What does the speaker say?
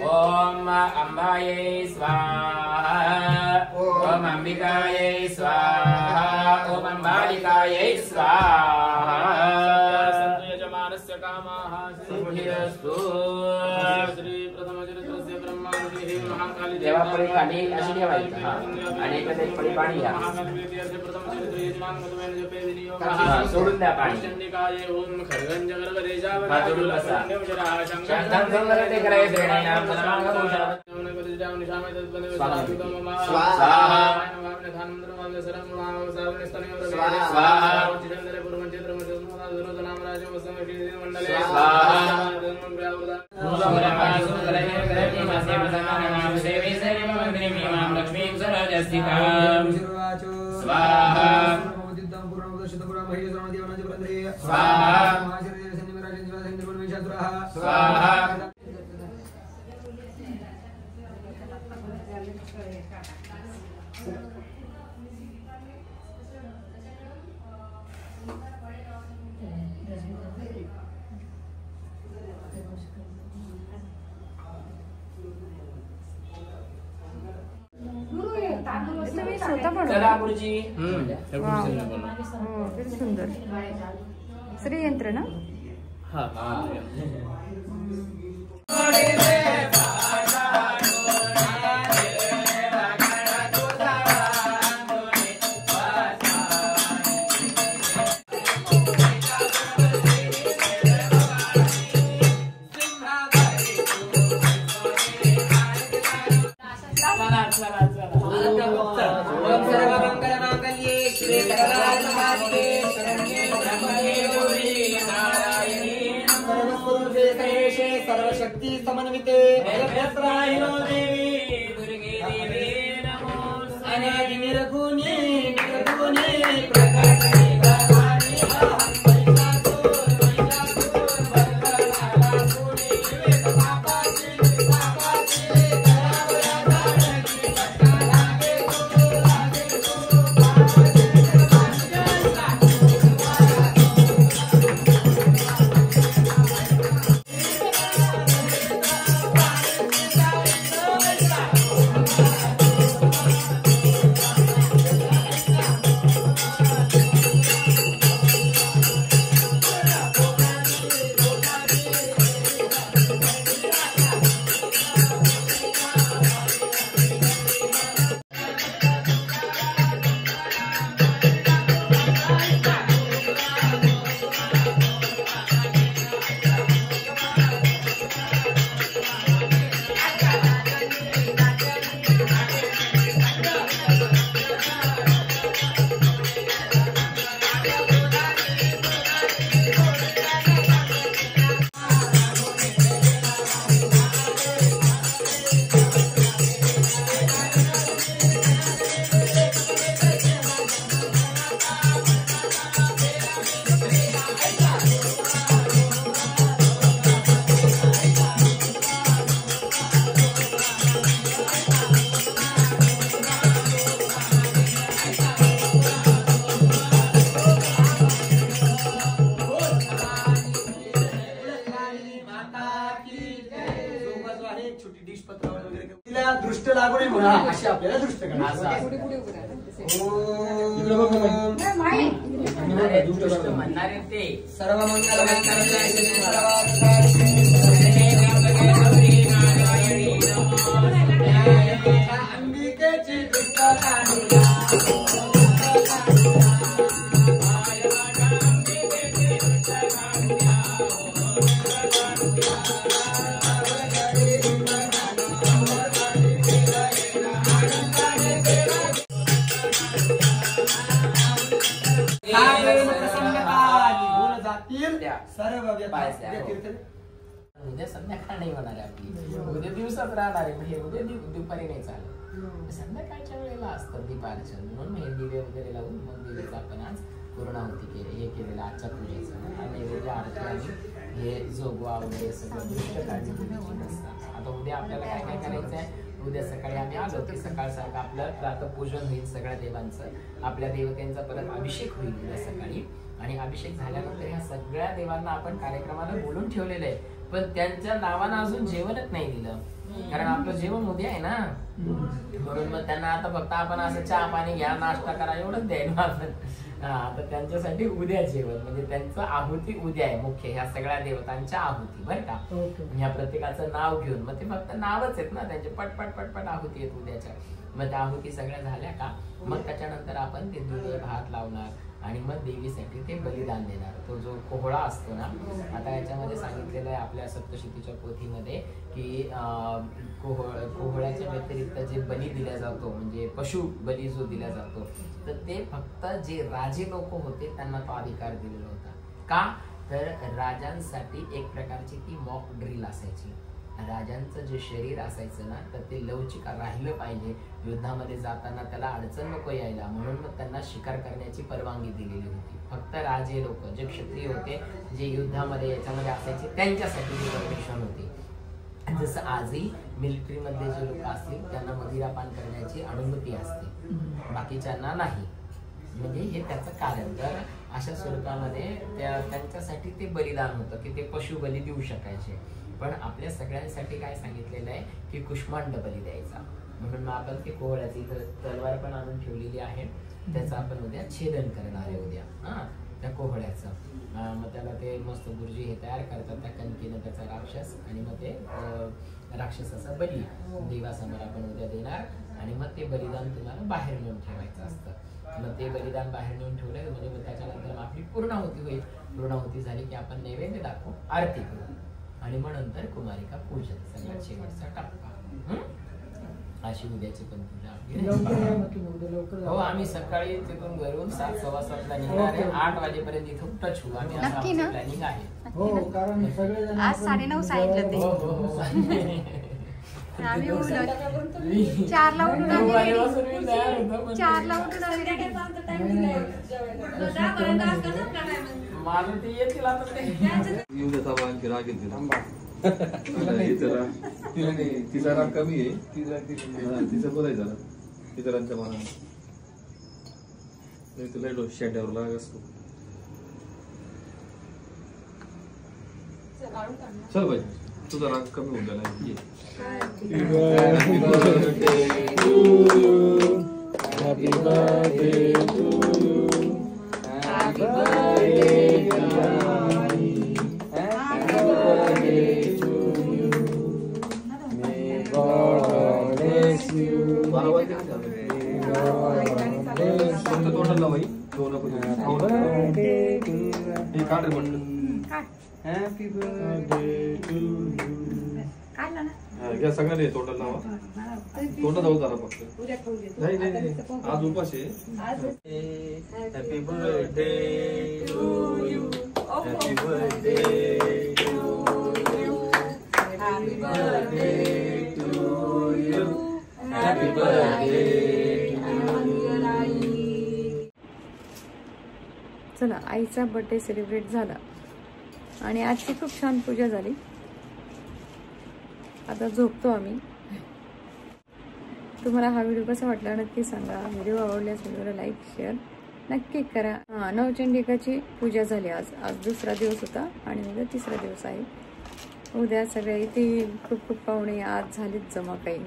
ओम अंबाये स्वाहा ओम अंबिकाये स्वाहा ओम अंबालिकाये स्वाहा यजमानस्य कामाः सिद्धिरस्तु श्री प्रथम चरित्रस्य ब्रह्मांडे महाकाली देवा परी पाणी अशी ठेवायची आणि एकच परी पाणी घ्या प्रथम चरित्र यजमान मधुमेन जपे विनियोग सोडून द्या पाणी चंडिकाये ओम खरगंज गणपतीच्या जोडून बसा शंकर संगरते करायचे नाही नाम नाम भूषण स्वाहा स्वाहा चला गुरुजी सुंदर श्रीयंत्र ना सर्वशक्ति समन्विते देवी दुर्गे देवी नमो अनादि निर्गुणी प्रकाशने भवानी अहं दृष्ट लागू नये म्हणा अशी आपल्याला दृष्ट म्हणणारे ते सर्व मंगल अंबिकेची दृष्ट उद्या संध्याकाळ नाही होणार आपली उद्या दिवसात राहणार आहे म्हणजे उद्या दुपारी नाही चालत संध्याकाळच्या वेळेला असतं दीपार्चन म्हणून हे दिवे वगैरे लावून मग दिवेचं आपण आज पूर्णाहुती केली हे केलेलं आजच्या पूजेचं नैवेद्य आरती आणि हे जोगवा वगैरे सगळं दृष्ट काळजी पूजेची नसतात. आता उद्या आपल्याला काय काय करायचं आहे उद्या सकाळी आम्ही आलो की सकाळ सारखं आपलं प्रातःपूजन होईल सगळ्या देवांचं, आपल्या देवतेंचा परत अभिषेक होईल उद्या सकाळी. आणि अभिषेक झाल्यानंतर ह्या सगळ्या देवांना आपण कार्यक्रमाला बोलून ठेवलेलं आहे, पण त्यांच्या नावानं अजून जेवणच नाही दिलं, कारण आपलं जेवण उद्या आहे ना. म्हणून मग त्यांना आता फक्त आपण असं चहा पाणी घ्या, नाश्ता करा एवढंच द्यायला आपण. आता त्यांच्यासाठी उद्या जेवण, म्हणजे त्यांचं आहुती उद्या आहे मुख्य, ह्या सगळ्या देवतांच्या आहुती बरं का. ह्या प्रत्येकाचं नाव घेऊन, मग ते फक्त नावच आहेत ना त्यांचे, पटपट पटपट आहुती आहेत उद्याच्या. मग त्या आहुती सगळ्या झाल्या का मग त्याच्यानंतर आपण ते दूध भात लावणार आणि मग देवीसाठी ते बलिदान देणार. तो जो कोहळा असतो ना, आता याच्यामध्ये सांगितलेलं आहे आपल्या सप्तशतीच्या पोथीमध्ये की कोहळ्याच्या व्यतिरिक्त जे बली दिला जातो, म्हणजे पशु बली जो दिला जातो, तर ते फक्त जे राजे लोक होते त्यांना तो अधिकार दिलेला होता. का तर राजांसाठी एक प्रकारची ती मॉक ड्रिल असायची. राजांचं जे शरीर असायचं ना, तर ते लवचिक राहिलं पाहिजे, युद्धामध्ये जाताना त्याला अडचण नको यायला, म्हणून मग त्यांना शिकार करण्याची परवानगी दिलेली होती. फक्त राजे लोक जे क्षत्रिय होते, जे युद्धामध्ये याच्यामध्ये असायचे, त्यांच्यासाठी ही परमिशन होती. जसं आजही मिलिटरी मधले जे लोक असतील त्यांना मदिरापान करण्याची अनुमती असते, बाकीच्यांना नाही. म्हणजे हे त्याचं कारण. तर अशा स्वरूपामध्ये त्यांच्यासाठी ते बलिदान होतं की ते पशु बली देऊ शकायचे. पण आपल्या सगळ्यांसाठी काय सांगितलेलं आहे की कुष्मांड बली द्यायचा, म्हणून मग आपण ते कोहळ्याची तलवार पण आणून ठेवलेली आहे, त्याचं आपण उद्या छेदन करणार आहे उद्या त्या कोहळ्याचं. मग त्याला ते मस्त गुरुजी हे तयार करतात त्या कणकीनं त्याचा राक्षस, आणि मग ते राक्षसाचा बली देवासमोर आपण उद्या देणार. आणि मग ते बलिदान तुम्हाला बाहेर नेऊन ठेवायचं असतं. मग ते बलिदान बाहेर नेऊन ठेवलं म्हणजे मग त्याच्यानंतर आपली पूर्णाहुती होईल. पूर्णाहुती झाली की आपण नैवेद्य दाखवू, आरती करू, आणि मग नंतर कुमारिका पूजन, सगळ्यात शेवटचा टप्पा. अशी उद्याची पण पूजा. हो, आम्ही सकाळी तिथून घरून 7:15 निघणार आहे, 8 वाजेपर्यंत इथून टच होऊ आम्ही, असं आमचं प्लॅनिंग आहे. हो, कारण आज 9:30 सांगितलं ते. आम्ही 4ला उठून माझं ते येतील आता ते येऊ देता आणखी राग येते तिला नाही, तिचा राग कमी आहे, तिचं बरं आहे जरा इतरांच्या मनाने. तुला शेड्यावर राग असतो. चल बाई, तुझा राग कमी होऊन गेला. Happy birthday to you. Happy birthday to you. Happy birthday Kali. Happy birthday to you. May God bless you. May God bless you. तोंडाला बाई, birthday to you. हे काढ रे म्हटलं. Happy birthday to you. घ्या सगळ्यांनी तोंडाला लावा, तोंडात जाऊ जरा फक्त. नाही नाही नाही, आज उपास आहे. Happy birthday to you. Happy birthday to you. Happy birthday to you. Happy birthday to you. चला, आईचा बर्थडे सेलिब्रेट झाला आणि आजची खूप छान पूजा झाली. आता झोपतो आम्ही. तुम्हाला हा व्हिडिओ कसा वाटला नक्की सांगा. व्हिडिओ आवडल्यास व्हिडिओला लाईक शेअर नक्की करा. नवचंडिकाची पूजा झाली आज. आज दुसरा दिवस होता आणि उद्या तिसरा दिवस आहे. उद्या सगळ्या इथे खूप खूप पाहुणे आज झालीच जमा काही.